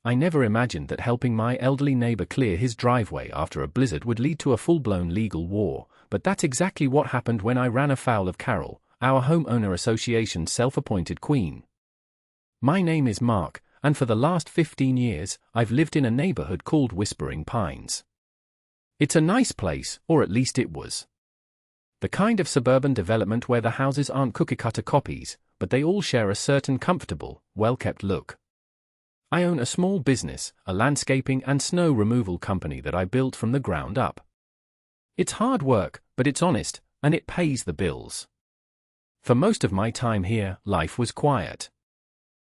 I never imagined that helping my elderly neighbor clear his driveway after a blizzard would lead to a full-blown legal war, but that's exactly what happened when I ran afoul of Carol, our homeowner association's self-appointed queen. My name is Mark, and for the last 15 years, I've lived in a neighborhood called Whispering Pines. It's a nice place, or at least it was. The kind of suburban development where the houses aren't cookie-cutter copies, but they all share a certain comfortable, well-kept look. I own a small business, a landscaping and snow removal company that I built from the ground up. It's hard work, but it's honest, and it pays the bills. For most of my time here, life was quiet.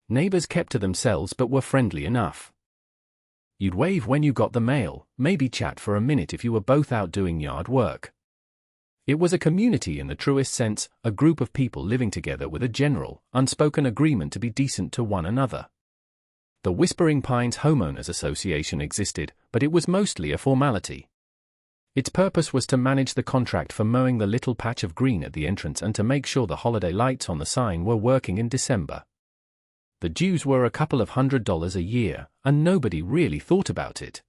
Neighbors kept to themselves but were friendly enough. You'd wave when you got the mail, maybe chat for a minute if you were both out doing yard work. It was a community in the truest sense, a group of people living together with a general, unspoken agreement to be decent to one another. The Whispering Pines Homeowners Association existed, but it was mostly a formality. Its purpose was to manage the contract for mowing the little patch of green at the entrance and to make sure the holiday lights on the sign were working in December. The dues were a couple of $100 a year, and nobody really thought about it.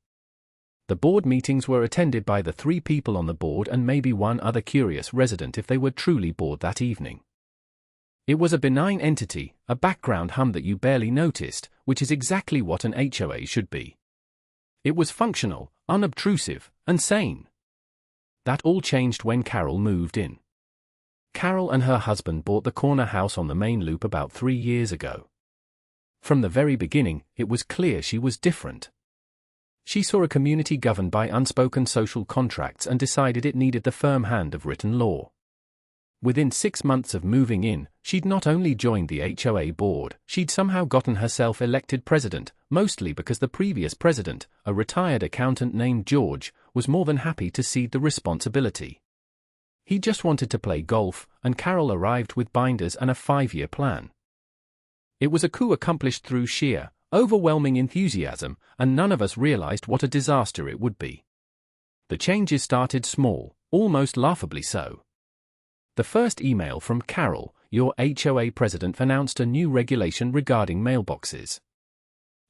The board meetings were attended by the 3 people on the board and maybe one other curious resident if they were truly bored that evening. It was a benign entity, a background hum that you barely noticed, which is exactly what an HOA should be. It was functional, unobtrusive, and sane. That all changed when Carol moved in. Carol and her husband bought the corner house on the main loop about 3 years ago. From the very beginning, it was clear she was different. She saw a community governed by unspoken social contracts and decided it needed the firm hand of written law. Within 6 months of moving in, she'd not only joined the HOA board, she'd somehow gotten herself elected president, mostly because the previous president, a retired accountant named George, was more than happy to cede the responsibility. He just wanted to play golf, and Carol arrived with binders and a 5-year plan. It was a coup accomplished through sheer, overwhelming enthusiasm, and none of us realized what a disaster it would be. The changes started small, almost laughably so. The first email from Carol, your HOA president, announced a new regulation regarding mailboxes.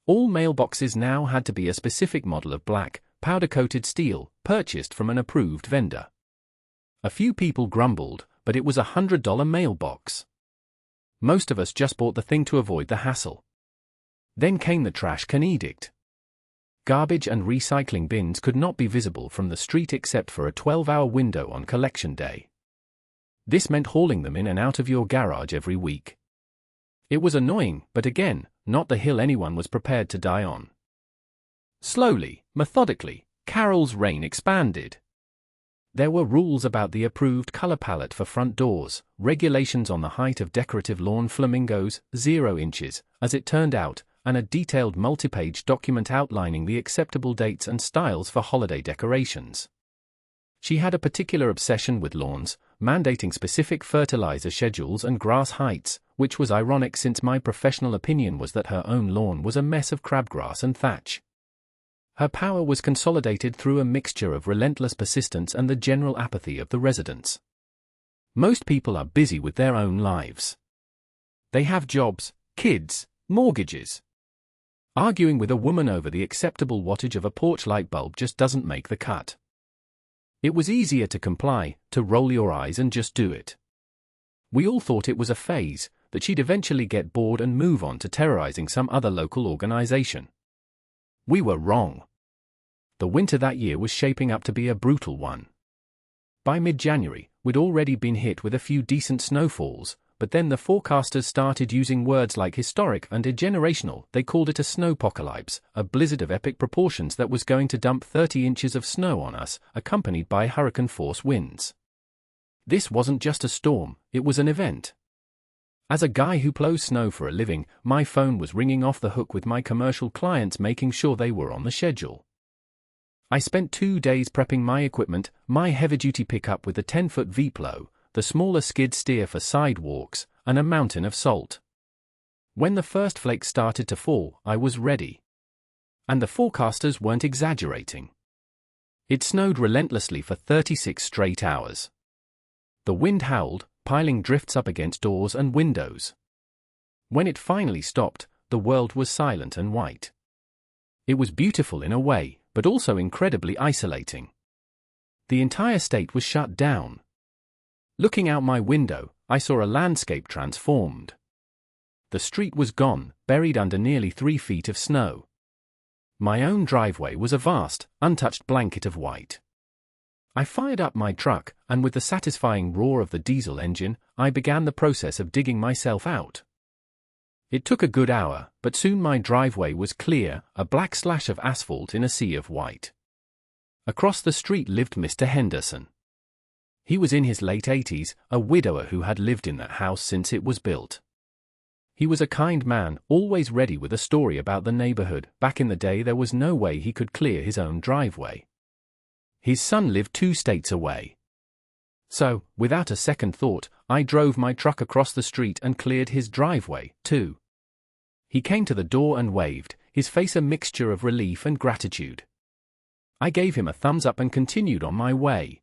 All mailboxes now had to be a specific model of black, powder-coated steel, purchased from an approved vendor. A few people grumbled, but it was a $100 mailbox. Most of us just bought the thing to avoid the hassle. Then came the trash can edict. Garbage and recycling bins could not be visible from the street except for a 12-hour window on collection day. This meant hauling them in and out of your garage every week. It was annoying, but again, not the hill anyone was prepared to die on. Slowly, methodically, Carol's reign expanded. There were rules about the approved color palette for front doors, regulations on the height of decorative lawn flamingos, 0 inches, as it turned out, and a detailed multi-page document outlining the acceptable dates and styles for holiday decorations. She had a particular obsession with lawns, mandating specific fertilizer schedules and grass heights, which was ironic since my professional opinion was that her own lawn was a mess of crabgrass and thatch. Her power was consolidated through a mixture of relentless persistence and the general apathy of the residents. Most people are busy with their own lives. They have jobs, kids, mortgages. Arguing with a woman over the acceptable wattage of a porch light bulb just doesn't make the cut. It was easier to comply, to roll your eyes and just do it. We all thought it was a phase, that she'd eventually get bored and move on to terrorizing some other local organization. We were wrong. The winter that year was shaping up to be a brutal one. By mid-January, we'd already been hit with a few decent snowfalls, but then the forecasters started using words like historic and generational. They called it a snowpocalypse, a blizzard of epic proportions that was going to dump 30 inches of snow on us, accompanied by hurricane-force winds. This wasn't just a storm, it was an event. As a guy who plows snow for a living, my phone was ringing off the hook with my commercial clients making sure they were on the schedule. I spent 2 days prepping my equipment, my heavy-duty pickup with a 10-foot V-plow, the smaller skid steer for sidewalks, and a mountain of salt. When the first flakes started to fall, I was ready. And the forecasters weren't exaggerating. It snowed relentlessly for 36 straight hours. The wind howled, piling drifts up against doors and windows. When it finally stopped, the world was silent and white. It was beautiful in a way, but also incredibly isolating. The entire state was shut down. Looking out my window, I saw a landscape transformed. The street was gone, buried under nearly 3 feet of snow. My own driveway was a vast, untouched blanket of white. I fired up my truck, and with the satisfying roar of the diesel engine, I began the process of digging myself out. It took a good hour, but soon my driveway was clear, a black slash of asphalt in a sea of white. Across the street lived Mr. Henderson. He was in his late 80s, a widower who had lived in that house since it was built. He was a kind man, always ready with a story about the neighborhood. Back in the day there was no way he could clear his own driveway. His son lived 2 states away. So, without a second thought, I drove my truck across the street and cleared his driveway, too. He came to the door and waved, his face a mixture of relief and gratitude. I gave him a thumbs up and continued on my way.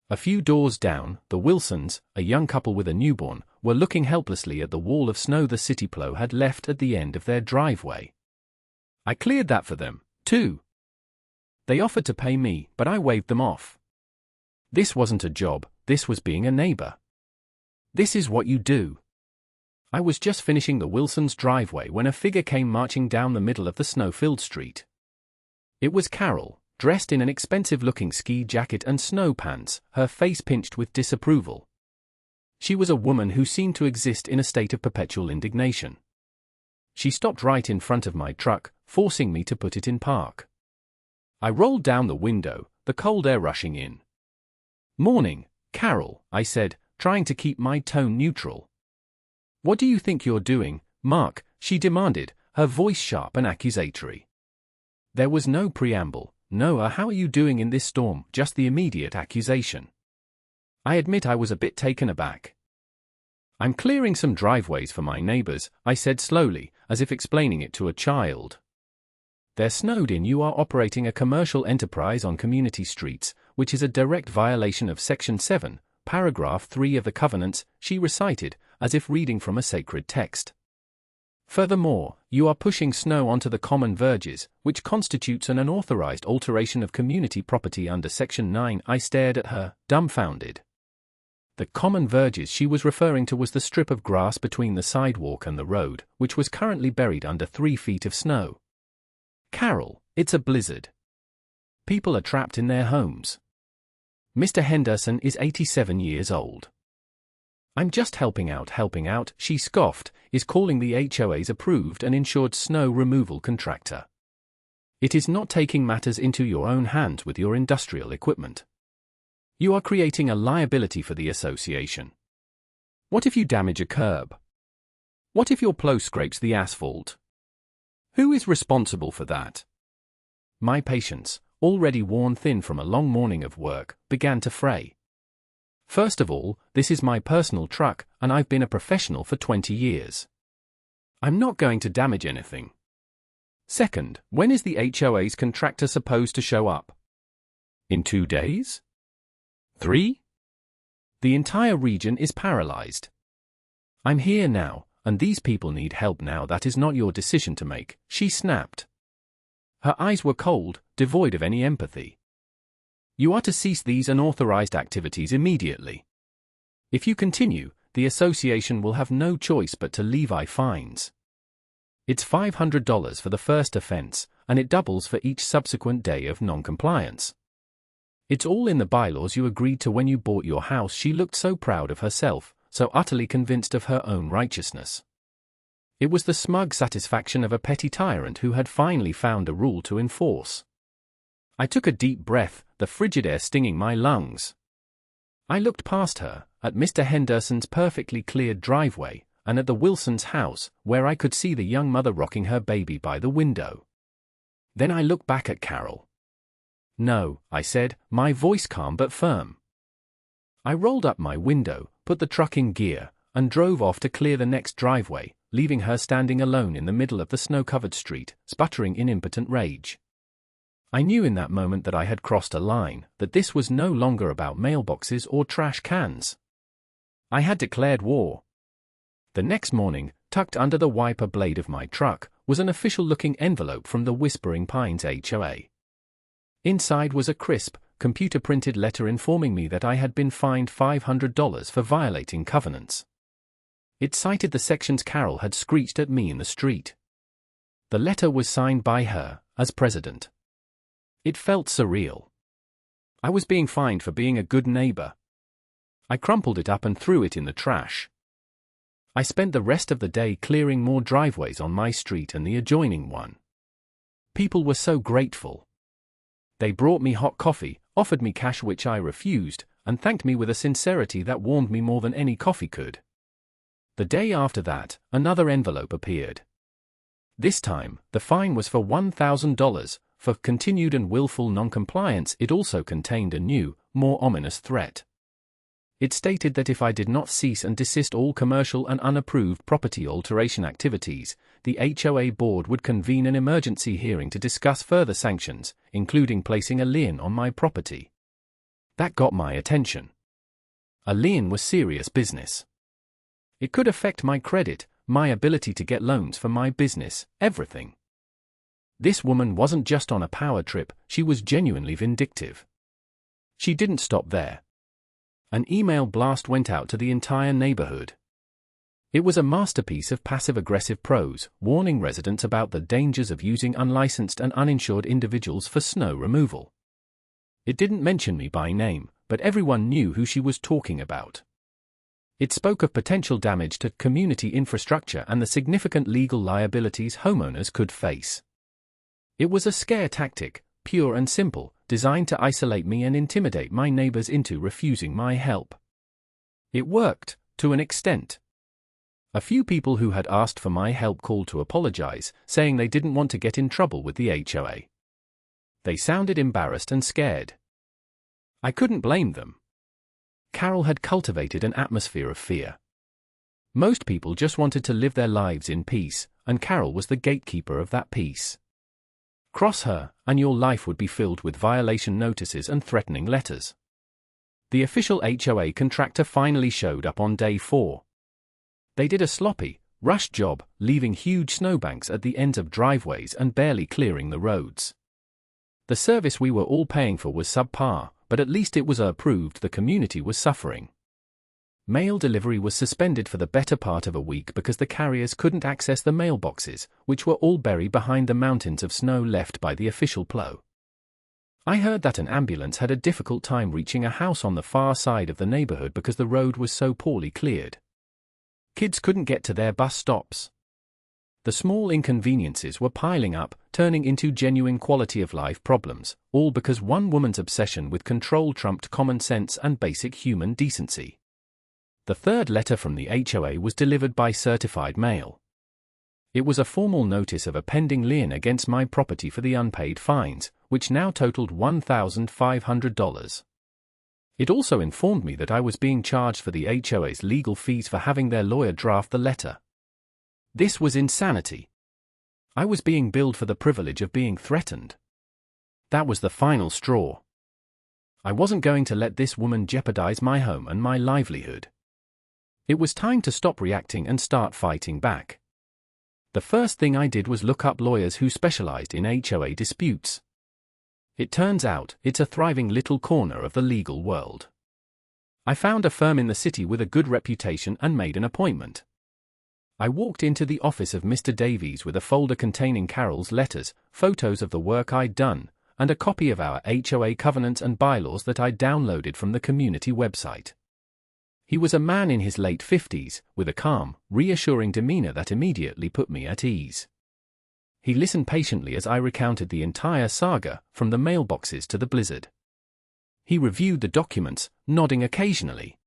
A few doors down, the Wilsons, a young couple with a newborn, were looking helplessly at the wall of snow the city plow had left at the end of their driveway. I cleared that for them, too. They offered to pay me, but I waved them off. This wasn't a job, this was being a neighbor. This is what you do. I was just finishing the Wilsons' driveway when a figure came marching down the middle of the snow-filled street. It was Carol, dressed in an expensive-looking ski jacket and snow pants, her face pinched with disapproval. She was a woman who seemed to exist in a state of perpetual indignation. She stopped right in front of my truck, forcing me to put it in park. I rolled down the window, the cold air rushing in. "Morning, Carol," I said, trying to keep my tone neutral. "What do you think you're doing, Mark?" she demanded, her voice sharp and accusatory. There was no preamble, no "how are you doing in this storm," just the immediate accusation. I admit I was a bit taken aback. "I'm clearing some driveways for my neighbors," I said slowly, as if explaining it to a child. "They're snowed in. You are operating a commercial enterprise on community streets, which is a direct violation of Section 7, Paragraph 3 of the Covenants," she recited, as if reading from a sacred text. "Furthermore, you are pushing snow onto the common verges, which constitutes an unauthorized alteration of community property under Section 9. I stared at her, dumbfounded. The common verges she was referring to was the strip of grass between the sidewalk and the road, which was currently buried under 3 feet of snow. "Carol, it's a blizzard. People are trapped in their homes. Mr. Henderson is 87 years old. I'm just helping out, she scoffed, is calling the HOA's approved and insured snow removal contractor. It is not taking matters into your own hands with your industrial equipment. You are creating a liability for the association. What if you damage a curb? What if your plow scrapes the asphalt? Who is responsible for that?" My patience, already worn thin from a long morning of work, began to fray. First of all, this is my personal truck, and I've been a professional for 20 years. I'm not going to damage anything. Second, when is the HOA's contractor supposed to show up? In 2 days? 3? The entire region is paralyzed. I'm here now, and these people need help now. That is not your decision to make, she snapped. Her eyes were cold, devoid of any empathy. You are to cease these unauthorized activities immediately. If you continue, the association will have no choice but to levy fines. It's $500 for the first offense, and it doubles for each subsequent day of non-compliance. It's all in the bylaws you agreed to when you bought your house. She looked so proud of herself, so utterly convinced of her own righteousness. It was the smug satisfaction of a petty tyrant who had finally found a rule to enforce. I took a deep breath, the frigid air stinging my lungs. I looked past her, at Mr. Henderson's perfectly cleared driveway, and at the Wilsons' house, where I could see the young mother rocking her baby by the window. Then I looked back at Carol. "No," I said, my voice calm but firm. I rolled up my window, put the truck in gear, and drove off to clear the next driveway, leaving her standing alone in the middle of the snow-covered street, sputtering in impotent rage. I knew in that moment that I had crossed a line, that this was no longer about mailboxes or trash cans. I had declared war. The next morning, tucked under the wiper blade of my truck, was an official-looking envelope from the Whispering Pines HOA. Inside was a crisp, computer-printed letter informing me that I had been fined $500 for violating covenants. It cited the sections Carol had screeched at me in the street. The letter was signed by her, as president. It felt surreal. I was being fined for being a good neighbor. I crumpled it up and threw it in the trash. I spent the rest of the day clearing more driveways on my street and the adjoining one. People were so grateful. They brought me hot coffee, offered me cash which I refused, and thanked me with a sincerity that warmed me more than any coffee could. The day after that, another envelope appeared. This time, the fine was for $1,000. For continued and willful non-compliance. It also contained a new, more ominous threat. It stated that if I did not cease and desist all commercial and unapproved property alteration activities, the HOA board would convene an emergency hearing to discuss further sanctions, including placing a lien on my property. That got my attention. A lien was serious business. It could affect my credit, my ability to get loans for my business, everything. This woman wasn't just on a power trip, she was genuinely vindictive. She didn't stop there. An email blast went out to the entire neighborhood. It was a masterpiece of passive-aggressive prose, warning residents about the dangers of using unlicensed and uninsured individuals for snow removal. It didn't mention me by name, but everyone knew who she was talking about. It spoke of potential damage to community infrastructure and the significant legal liabilities homeowners could face. It was a scare tactic, pure and simple, designed to isolate me and intimidate my neighbors into refusing my help. It worked, to an extent. A few people who had asked for my help called to apologize, saying they didn't want to get in trouble with the HOA. They sounded embarrassed and scared. I couldn't blame them. Carol had cultivated an atmosphere of fear. Most people just wanted to live their lives in peace, and Carol was the gatekeeper of that peace. Cross her, and your life would be filled with violation notices and threatening letters. The official HOA contractor finally showed up on day 4. They did a sloppy, rushed job, leaving huge snowbanks at the ends of driveways and barely clearing the roads. The service we were all paying for was subpar, but at least it was approved. The community was suffering. Mail delivery was suspended for the better part of a week because the carriers couldn't access the mailboxes, which were all buried behind the mountains of snow left by the official plow. I heard that an ambulance had a difficult time reaching a house on the far side of the neighborhood because the road was so poorly cleared. Kids couldn't get to their bus stops. The small inconveniences were piling up, turning into genuine quality-of-life problems, all because one woman's obsession with control trumped common sense and basic human decency. The third letter from the HOA was delivered by certified mail. It was a formal notice of a pending lien against my property for the unpaid fines, which now totaled $1,500. It also informed me that I was being charged for the HOA's legal fees for having their lawyer draft the letter. This was insanity. I was being billed for the privilege of being threatened. That was the final straw. I wasn't going to let this woman jeopardize my home and my livelihood. It was time to stop reacting and start fighting back. The first thing I did was look up lawyers who specialized in HOA disputes. It turns out, it's a thriving little corner of the legal world. I found a firm in the city with a good reputation and made an appointment. I walked into the office of Mr. Davies with a folder containing Carol's letters, photos of the work I'd done, and a copy of our HOA covenants and bylaws that I'd downloaded from the community website. He was a man in his late 50s, with a calm, reassuring demeanor that immediately put me at ease. He listened patiently as I recounted the entire saga, from the mailboxes to the blizzard. He reviewed the documents, nodding occasionally.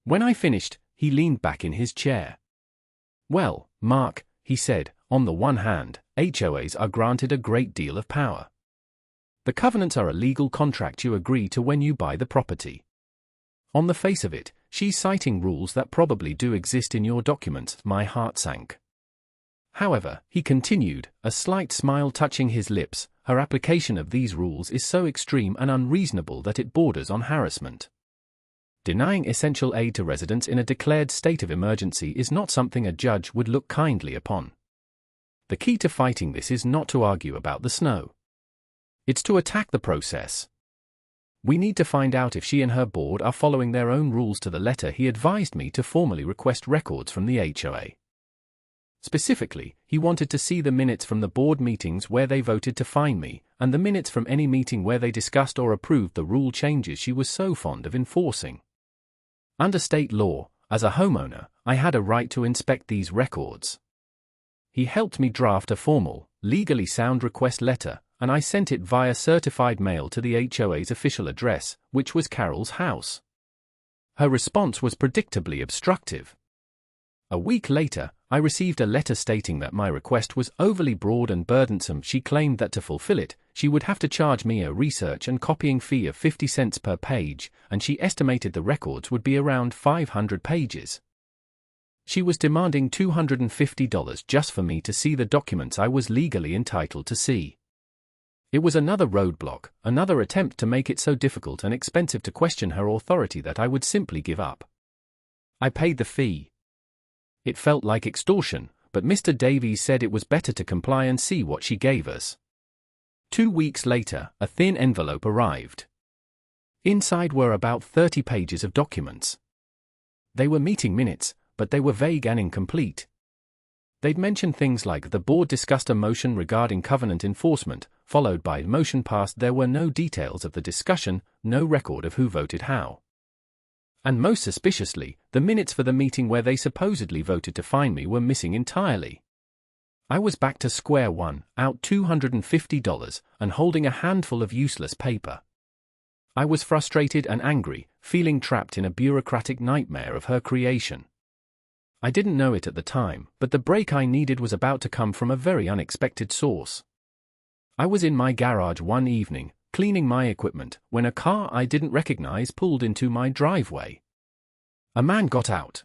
When I finished, he leaned back in his chair. "Well, Mark," he said, "on the one hand, HOAs are granted a great deal of power. The covenants are a legal contract you agree to when you buy the property. On the face of it, she's citing rules that probably do exist in your documents." My heart sank. However, he continued, a slight smile touching his lips, her application of these rules is so extreme and unreasonable that it borders on harassment. Denying essential aid to residents in a declared state of emergency is not something a judge would look kindly upon. The key to fighting this is not to argue about the snow. It's to attack the process. We need to find out if she and her board are following their own rules to the letter. He advised me to formally request records from the HOA. Specifically, he wanted to see the minutes from the board meetings where they voted to fine me, and the minutes from any meeting where they discussed or approved the rule changes she was so fond of enforcing. Under state law, as a homeowner, I had a right to inspect these records. He helped me draft a formal, legally sound request letter, and I sent it via certified mail to the HOA's official address, which was Carol's house. Her response was predictably obstructive. A week later, I received a letter stating that my request was overly broad and burdensome. She claimed that to fulfill it, she would have to charge me a research and copying fee of 50 cents per page, and she estimated the records would be around 500 pages. She was demanding $250 just for me to see the documents I was legally entitled to see. It was another roadblock, another attempt to make it so difficult and expensive to question her authority that I would simply give up. I paid the fee. It felt like extortion, but Mr. Davies said it was better to comply and see what she gave us. 2 weeks later, a thin envelope arrived. Inside were about 30 pages of documents. They were meeting minutes, but they were vague and incomplete. They'd mentioned things like the board discussed a motion regarding covenant enforcement, followed by motion passed. There were no details of the discussion, no record of who voted how. And most suspiciously, the minutes for the meeting where they supposedly voted to fine me were missing entirely. I was back to square one, out $250, and holding a handful of useless paper. I was frustrated and angry, feeling trapped in a bureaucratic nightmare of her creation. I didn't know it at the time, but the break I needed was about to come from a very unexpected source. I was in my garage one evening, cleaning my equipment, when a car I didn't recognize pulled into my driveway. A man got out.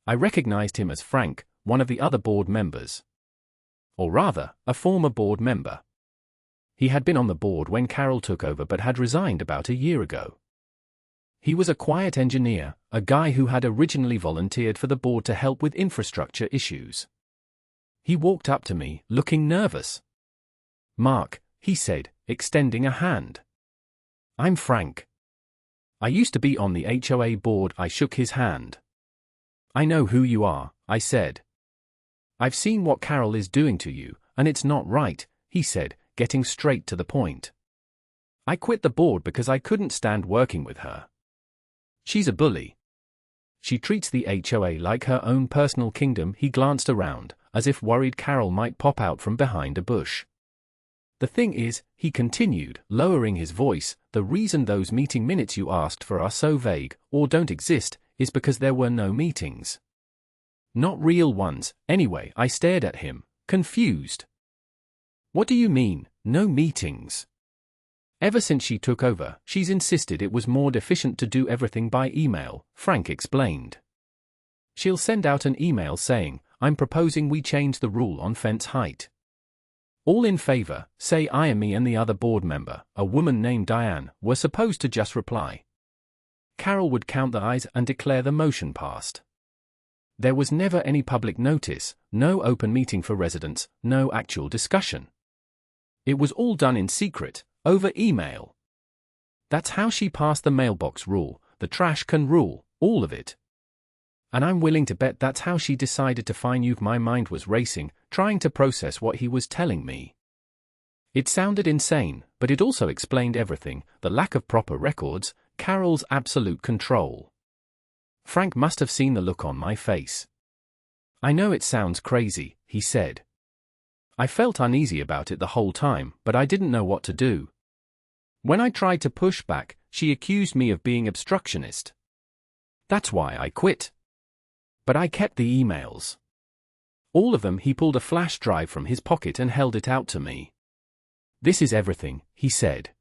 I recognized him as Frank, one of the other board members. Or rather, a former board member. He had been on the board when Carol took over but had resigned about a year ago. He was a quiet engineer, a guy who had originally volunteered for the board to help with infrastructure issues. He walked up to me, looking nervous. "Mark," he said, extending a hand. "I'm Frank. I used to be on the HOA board." I shook his hand. "I know who you are," I said. "I've seen what Carol is doing to you, and it's not right," he said, getting straight to the point. "I quit the board because I couldn't stand working with her. She's a bully. She treats the HOA like her own personal kingdom." He glanced around, as if worried Carol might pop out from behind a bush. "The thing is," he continued, lowering his voice, "the reason those meeting minutes you asked for are so vague, or don't exist, is because there were no meetings. Not real ones, anyway." I stared at him, confused. "What do you mean, no meetings?" "Ever since she took over, she's insisted it was more efficient to do everything by email," Frank explained. "She'll send out an email saying, 'I'm proposing we change the rule on fence height. All in favor, say aye.' And me and the other board member, a woman named Diane, were supposed to just reply. Carol would count the ayes and declare the motion passed. There was never any public notice, no open meeting for residents, no actual discussion. It was all done in secret, over email. That's how she passed the mailbox rule, the trash can rule, all of it. And I'm willing to bet that's how she decided to fine you." My mind was racing, trying to process what he was telling me. It sounded insane, but it also explained everything: the lack of proper records, Carol's absolute control. Frank must have seen the look on my face. "I know it sounds crazy," he said. I felt uneasy about it the whole time, but I didn't know what to do. When I tried to push back, she accused me of being obstructionist. That's why I quit. But I kept the emails. All of them. He pulled a flash drive from his pocket and held it out to me. "This is everything," he said.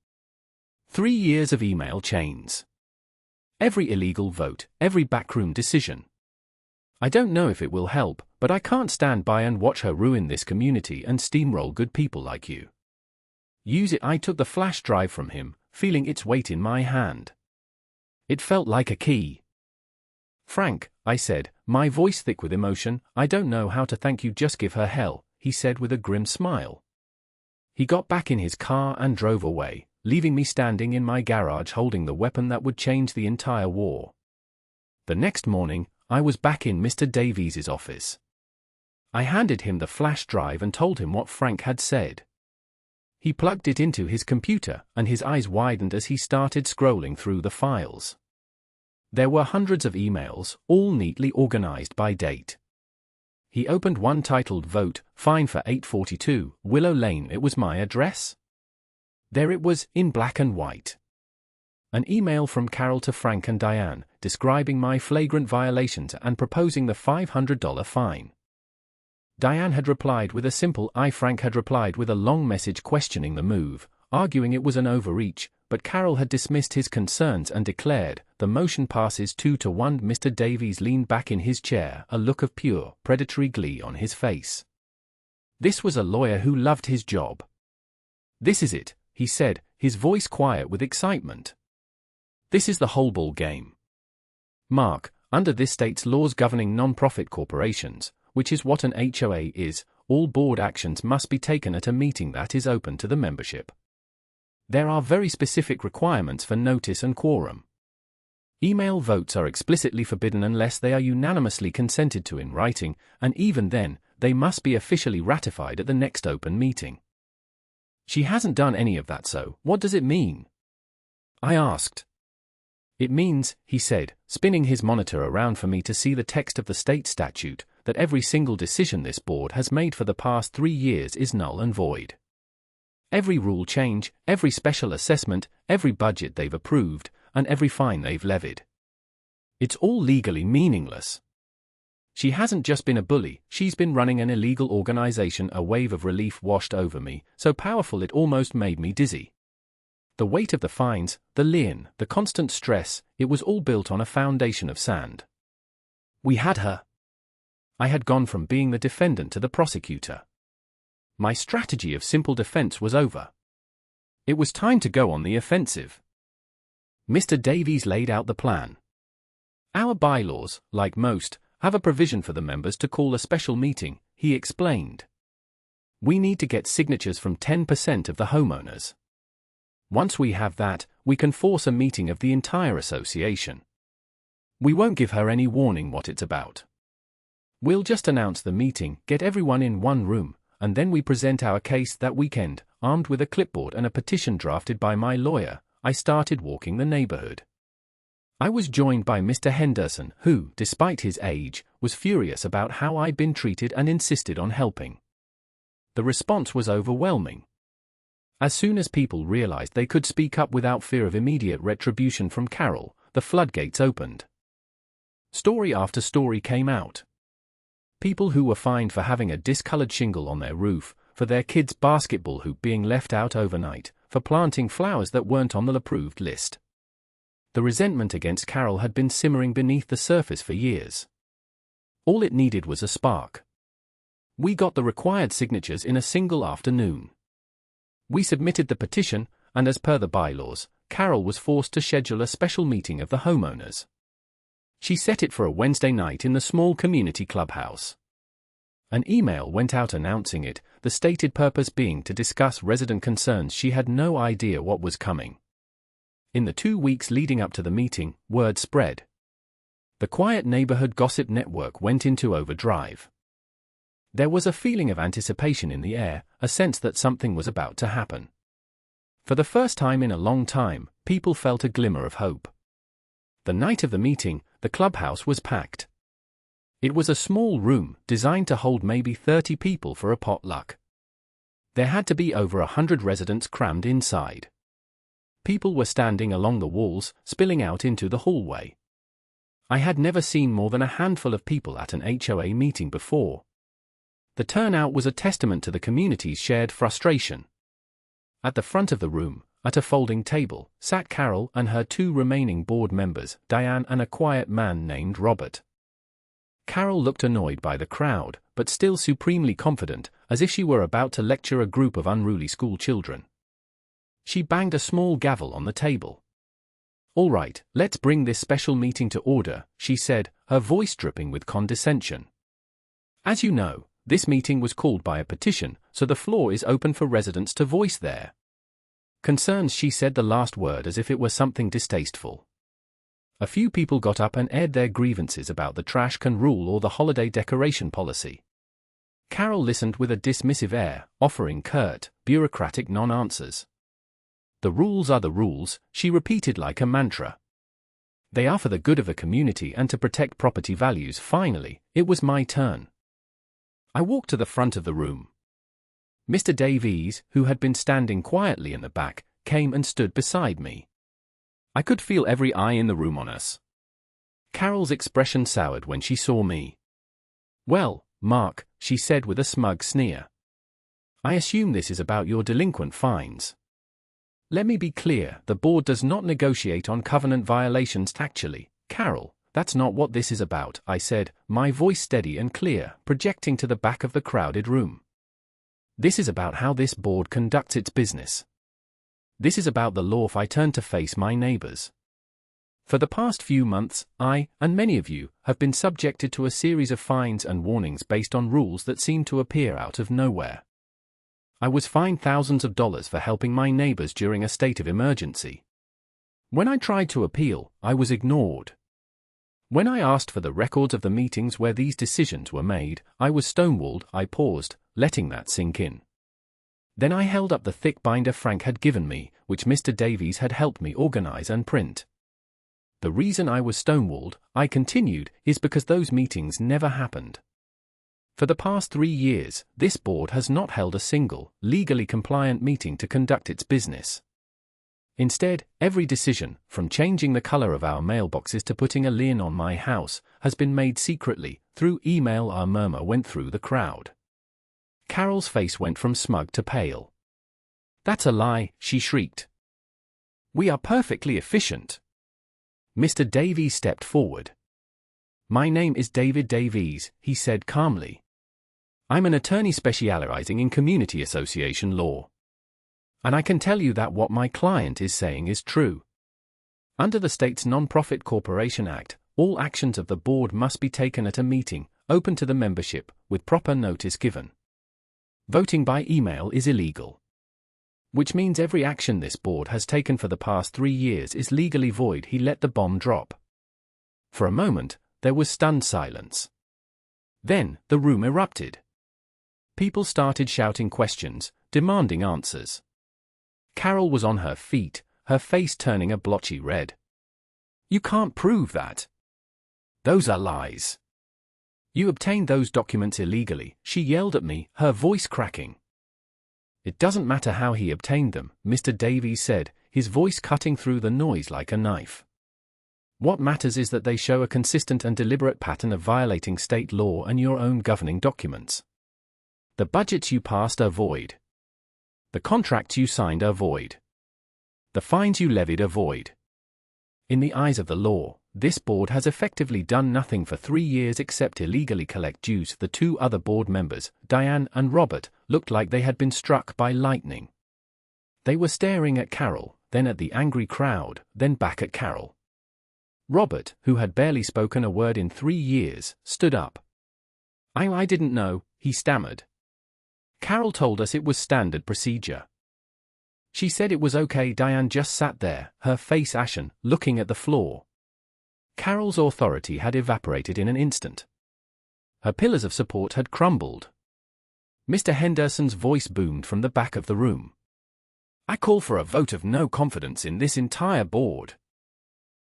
3 years of email chains. Every illegal vote, every backroom decision. I don't know if it will help, but I can't stand by and watch her ruin this community and steamroll good people like you. Use it." I took the flash drive from him, feeling its weight in my hand. It felt like a key. "Frank," I said, my voice thick with emotion, "I don't know how to thank you." "Just give her hell," he said with a grim smile. He got back in his car and drove away, leaving me standing in my garage holding the weapon that would change the entire war. The next morning, I was back in Mr. Davies's office. I handed him the flash drive and told him what Frank had said. He plugged it into his computer, and his eyes widened as he started scrolling through the files. There were hundreds of emails, all neatly organized by date. He opened one titled "Vote, Fine for 842, Willow Lane." It was my address. There it was, in black and white. An email from Carol to Frank and Diane, describing my flagrant violations and proposing the $500 fine. Diane had replied with a simple "I." Frank had replied with a long message questioning the move, arguing it was an overreach, but Carol had dismissed his concerns and declared, "The motion passes 2-1." Mr. Davies leaned back in his chair, a look of pure, predatory glee on his face. This was a lawyer who loved his job. "This is it," he said, his voice quiet with excitement. "This is the whole ball game. Mark, under this state's laws governing non-profit corporations, which is what an HOA is, all board actions must be taken at a meeting that is open to the membership. There are very specific requirements for notice and quorum. Email votes are explicitly forbidden unless they are unanimously consented to in writing, and even then, they must be officially ratified at the next open meeting. She hasn't done any of that, so what does it mean?" I asked. "It means," he said, spinning his monitor around for me to see the text of the state statute, "that every single decision this board has made for the past 3 years is null and void. Every rule change, every special assessment, every budget they've approved, and every fine they've levied. It's all legally meaningless. She hasn't just been a bully, she's been running an illegal organization." A wave of relief washed over me, so powerful it almost made me dizzy. The weight of the fines, the lien, the constant stress, it was all built on a foundation of sand. We had her. I had gone from being the defendant to the prosecutor. My strategy of simple defense was over. It was time to go on the offensive. Mr. Davies laid out the plan. "Our bylaws, like most, have a provision for the members to call a special meeting," he explained. "We need to get signatures from 10% of the homeowners. Once we have that, we can force a meeting of the entire association. We won't give her any warning what it's about. We'll just announce the meeting, get everyone in one room, and then we present our case that weekend." Armed with a clipboard and a petition drafted by my lawyer, I started walking the neighborhood. I was joined by Mr. Henderson, who, despite his age, was furious about how I'd been treated and insisted on helping. The response was overwhelming. As soon as people realized they could speak up without fear of immediate retribution from Carol, the floodgates opened. Story after story came out. People who were fined for having a discolored shingle on their roof, for their kids' basketball hoop being left out overnight, for planting flowers that weren't on the approved list. The resentment against Carol had been simmering beneath the surface for years. All it needed was a spark. We got the required signatures in a single afternoon. We submitted the petition, and as per the bylaws, Carol was forced to schedule a special meeting of the homeowners. She set it for a Wednesday night in the small community clubhouse. An email went out announcing it, the stated purpose being to discuss resident concerns. She had no idea what was coming. In the 2 weeks leading up to the meeting, word spread. The quiet neighborhood gossip network went into overdrive. There was a feeling of anticipation in the air, a sense that something was about to happen. For the first time in a long time, people felt a glimmer of hope. The night of the meeting, the clubhouse was packed. It was a small room, designed to hold maybe 30 people for a potluck. There had to be over 100 residents crammed inside. People were standing along the walls, spilling out into the hallway. I had never seen more than a handful of people at an HOA meeting before. The turnout was a testament to the community's shared frustration. At the front of the room, at a folding table, sat Carol and her 2 remaining board members, Diane and a quiet man named Robert. Carol looked annoyed by the crowd, but still supremely confident, as if she were about to lecture a group of unruly school children. She banged a small gavel on the table. "All right, let's bring this special meeting to order," she said, her voice dripping with condescension. "As you know, This meeting was called by a petition, so the floor is open for residents to voice their concerns. She said the last word as if it were something distasteful. A few people got up and aired their grievances about the trash can rule or the holiday decoration policy. Carol listened with a dismissive air, offering curt, bureaucratic non-answers. The rules are the rules, she repeated like a mantra. They are for the good of the community and to protect property values. Finally, it was my turn. I walked to the front of the room. Mr. Davies, who had been standing quietly in the back, came and stood beside me. I could feel every eye in the room on us. Carol's expression soured when she saw me. "Well, Mark," she said with a smug sneer. "I assume this is about your delinquent fines." Let me be clear, the board does not negotiate on covenant violations. Actually, Carol, that's not what this is about, I said, my voice steady and clear, projecting to the back of the crowded room. This is about how this board conducts its business. This is about the law. I turned to face my neighbors. For the past few months, I, and many of you, have been subjected to a series of fines and warnings based on rules that seem to appear out of nowhere. I was fined thousands of dollars for helping my neighbors during a state of emergency. When I tried to appeal, I was ignored. When I asked for the records of the meetings where these decisions were made, I was stonewalled. I paused, letting that sink in. Then I held up the thick binder Frank had given me, which Mr. Davies had helped me organize and print. The reason I was stonewalled, I continued, is because those meetings never happened. For the past 3 years, this board has not held a single, legally compliant meeting to conduct its business. Instead, every decision, from changing the color of our mailboxes to putting a lien on my house, has been made secretly, through email. Our murmur went through the crowd. Carol's face went from smug to pale. "That's a lie," she shrieked. "We are perfectly efficient." Mr. Davies stepped forward. "My name is David Davies," he said calmly. "I'm an attorney specializing in community association law. And I can tell you that what my client is saying is true. Under the state's Nonprofit Corporation Act, all actions of the board must be taken at a meeting, open to the membership, with proper notice given. Voting by email is illegal. Which means every action this board has taken for the past 3 years is legally void." He let the bomb drop. For a moment, there was stunned silence. Then, the room erupted. People started shouting questions, demanding answers. Carol was on her feet, her face turning a blotchy red. "You can't prove that. Those are lies. You obtained those documents illegally," she yelled at me, her voice cracking. "It doesn't matter how he obtained them," Mr. Davies said, his voice cutting through the noise like a knife. "What matters is that they show a consistent and deliberate pattern of violating state law and your own governing documents. The budgets you passed are void. The contracts you signed are void. The fines you levied are void. In the eyes of the law, this board has effectively done nothing for 3 years except illegally collect dues." The 2 other board members, Diane and Robert, looked like they had been struck by lightning. They were staring at Carol, then at the angry crowd, then back at Carol. Robert, who had barely spoken a word in 3 years, stood up. I didn't know," he stammered. "Carol told us it was standard procedure. She said it was okay." Diane just sat there, her face ashen, looking at the floor. Carol's authority had evaporated in an instant. Her pillars of support had crumbled. Mr. Henderson's voice boomed from the back of the room. "I call for a vote of no confidence in this entire board."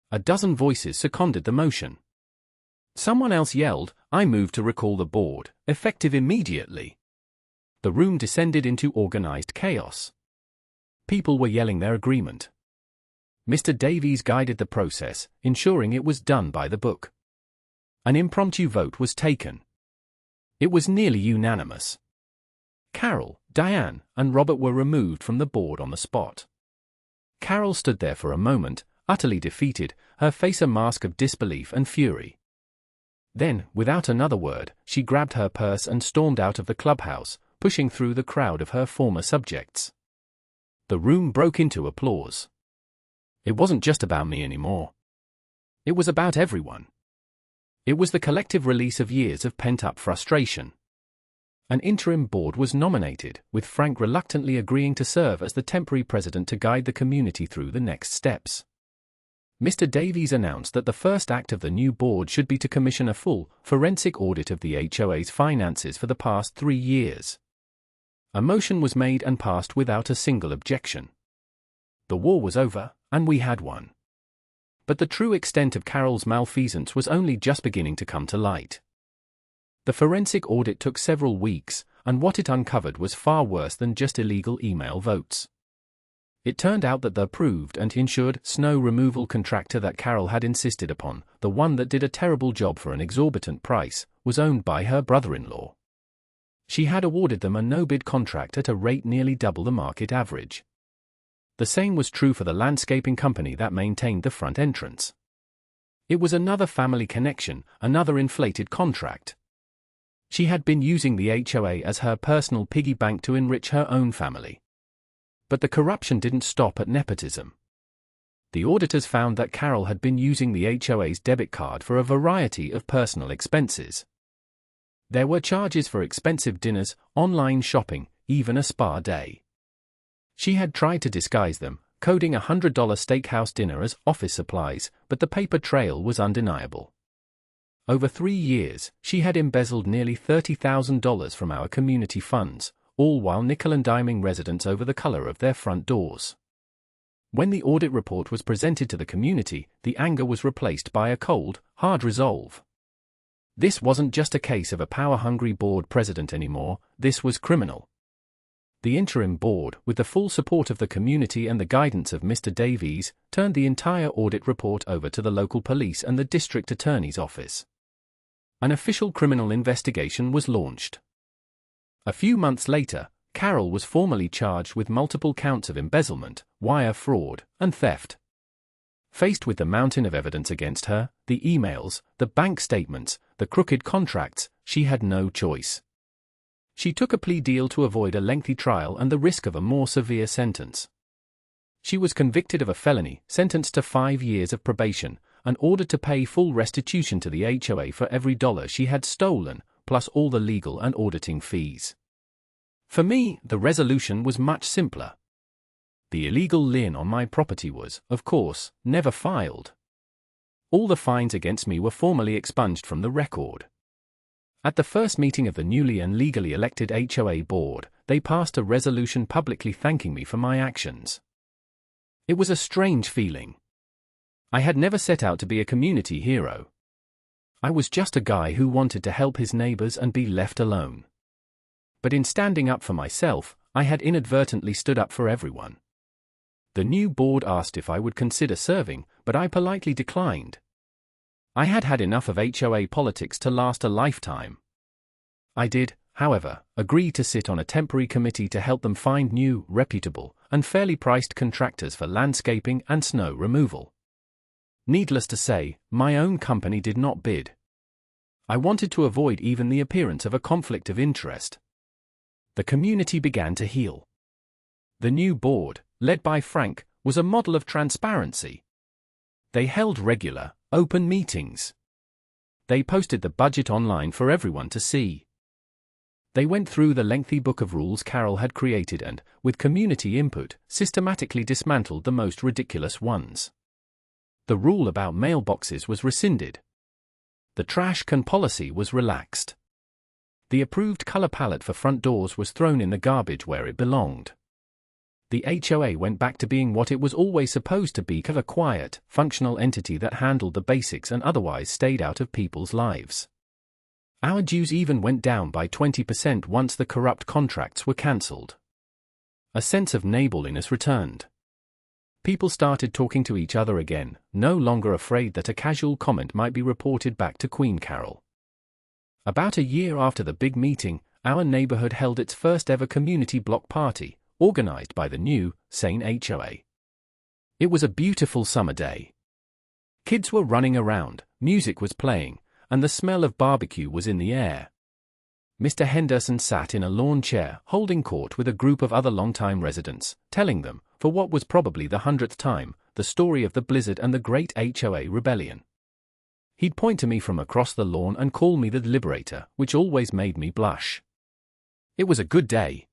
A dozen voices seconded the motion. Someone else yelled, "I move to recall the board, effective immediately." The room descended into organized chaos. People were yelling their agreement. Mr. Davies guided the process, ensuring it was done by the book. An impromptu vote was taken. It was nearly unanimous. Carol, Diane, and Robert were removed from the board on the spot. Carol stood there for a moment, utterly defeated, her face a mask of disbelief and fury. Then, without another word, she grabbed her purse and stormed out of the clubhouse, pushing through the crowd of her former subjects. The room broke into applause. It wasn't just about me anymore. It was about everyone. It was the collective release of years of pent-up frustration. An interim board was nominated, with Frank reluctantly agreeing to serve as the temporary president to guide the community through the next steps. Mr. Davies announced that the first act of the new board should be to commission a full, forensic audit of the HOA's finances for the past 3 years. A motion was made and passed without a single objection. The war was over, and we had won. But the true extent of Carol's malfeasance was only just beginning to come to light. The forensic audit took several weeks, and what it uncovered was far worse than just illegal email votes. It turned out that the approved and insured snow removal contractor that Carol had insisted upon, the one that did a terrible job for an exorbitant price, was owned by her brother-in-law. She had awarded them a no-bid contract at a rate nearly double the market average. The same was true for the landscaping company that maintained the front entrance. It was another family connection, another inflated contract. She had been using the HOA as her personal piggy bank to enrich her own family. But the corruption didn't stop at nepotism. The auditors found that Carol had been using the HOA's debit card for a variety of personal expenses. There were charges for expensive dinners, online shopping, even a spa day. She had tried to disguise them, coding a $100 steakhouse dinner as office supplies, but the paper trail was undeniable. Over 3 years, she had embezzled nearly $30,000 from our community funds, all while nickel-and-diming residents over the color of their front doors. When the audit report was presented to the community, the anger was replaced by a cold, hard resolve. This wasn't just a case of a power-hungry board president anymore, this was criminal. The interim board, with the full support of the community and the guidance of Mr. Davies, turned the entire audit report over to the local police and the district attorney's office. An official criminal investigation was launched. A few months later, Carol was formally charged with multiple counts of embezzlement, wire fraud, and theft. Faced with the mountain of evidence against her, the emails, the bank statements, the crooked contracts, she had no choice. She took a plea deal to avoid a lengthy trial and the risk of a more severe sentence. She was convicted of a felony, sentenced to 5 years of probation, and ordered to pay full restitution to the HOA for every dollar she had stolen, plus all the legal and auditing fees. For me, the resolution was much simpler. The illegal lien on my property was, of course, never filed. All the fines against me were formally expunged from the record. At the first meeting of the newly and legally elected HOA board, they passed a resolution publicly thanking me for my actions. It was a strange feeling. I had never set out to be a community hero. I was just a guy who wanted to help his neighbors and be left alone. But in standing up for myself, I had inadvertently stood up for everyone. The new board asked if I would consider serving, but I politely declined. I had had enough of HOA politics to last a lifetime. I did, however, agree to sit on a temporary committee to help them find new, reputable, and fairly priced contractors for landscaping and snow removal. Needless to say, my own company did not bid. I wanted to avoid even the appearance of a conflict of interest. The community began to heal. The new board, led by Frank, was a model of transparency. They held regular, open meetings. They posted the budget online for everyone to see. They went through the lengthy book of rules Carol had created and, with community input, systematically dismantled the most ridiculous ones. The rule about mailboxes was rescinded. The trash can policy was relaxed. The approved color palette for front doors was thrown in the garbage where it belonged. The HOA went back to being what it was always supposed to be, a quiet, functional entity that handled the basics and otherwise stayed out of people's lives. Our dues even went down by 20% once the corrupt contracts were cancelled. A sense of neighborliness returned. People started talking to each other again, no longer afraid that a casual comment might be reported back to Queen Carol. About a year after the big meeting, our neighborhood held its first ever community block party, organized by the new, sane HOA. It was a beautiful summer day. Kids were running around, music was playing, and the smell of barbecue was in the air. Mr. Henderson sat in a lawn chair, holding court with a group of other longtime residents, telling them, for what was probably the 100th time, the story of the blizzard and the great HOA rebellion. He'd point to me from across the lawn and call me the liberator, which always made me blush. It was a good day.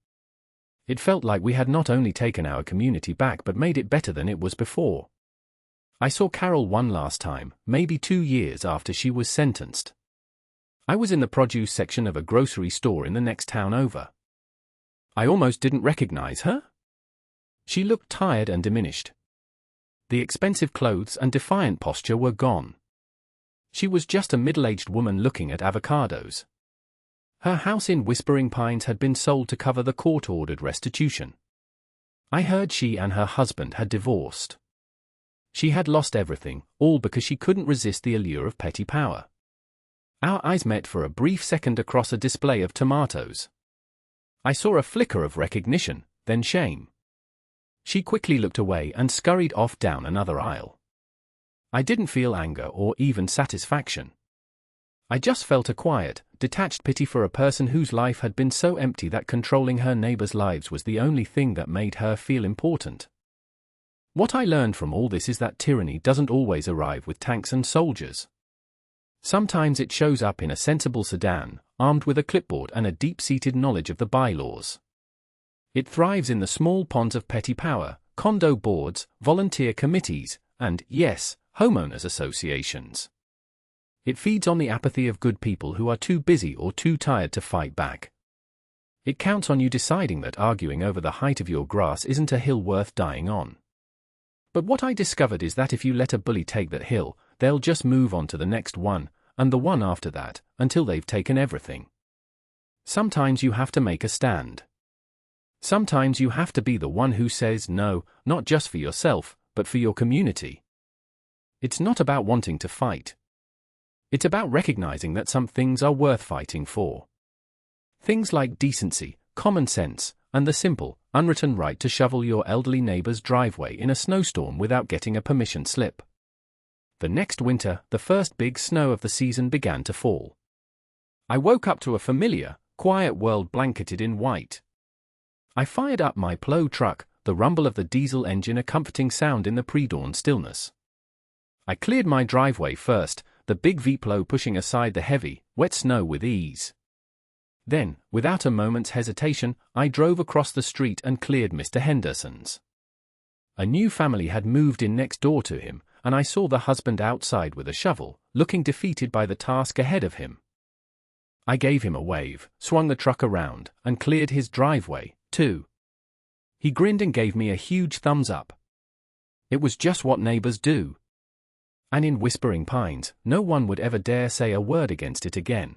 It felt like we had not only taken our community back but made it better than it was before. I saw Carol one last time, maybe 2 years after she was sentenced. I was in the produce section of a grocery store in the next town over. I almost didn't recognize her. She looked tired and diminished. The expensive clothes and defiant posture were gone. She was just a middle-aged woman looking at avocados. Her house in Whispering Pines had been sold to cover the court-ordered restitution. I heard she and her husband had divorced. She had lost everything, all because she couldn't resist the allure of petty power. Our eyes met for a brief second across a display of tomatoes. I saw a flicker of recognition, then shame. She quickly looked away and scurried off down another aisle. I didn't feel anger or even satisfaction. I just felt a quiet, detached pity for a person whose life had been so empty that controlling her neighbors' lives was the only thing that made her feel important. What I learned from all this is that tyranny doesn't always arrive with tanks and soldiers. Sometimes it shows up in a sensible sedan, armed with a clipboard and a deep-seated knowledge of the bylaws. It thrives in the small ponds of petty power, condo boards, volunteer committees, and, yes, homeowners associations. It feeds on the apathy of good people who are too busy or too tired to fight back. It counts on you deciding that arguing over the height of your grass isn't a hill worth dying on. But what I discovered is that if you let a bully take that hill, they'll just move on to the next one, and the one after that, until they've taken everything. Sometimes you have to make a stand. Sometimes you have to be the one who says no, not just for yourself, but for your community. It's not about wanting to fight. It's about recognizing that some things are worth fighting for. Things like decency, common sense, and the simple, unwritten right to shovel your elderly neighbor's driveway in a snowstorm without getting a permission slip. The next winter, the first big snow of the season began to fall. I woke up to a familiar, quiet world blanketed in white. I fired up my plow truck, the rumble of the diesel engine a comforting sound in the pre-dawn stillness. I cleared my driveway first, the big V-plow pushing aside the heavy, wet snow with ease. Then, without a moment's hesitation, I drove across the street and cleared Mr. Henderson's. A new family had moved in next door to him, and I saw the husband outside with a shovel, looking defeated by the task ahead of him. I gave him a wave, swung the truck around, and cleared his driveway, too. He grinned and gave me a huge thumbs up. It was just what neighbors do. And in Whispering Pines, no one would ever dare say a word against it again.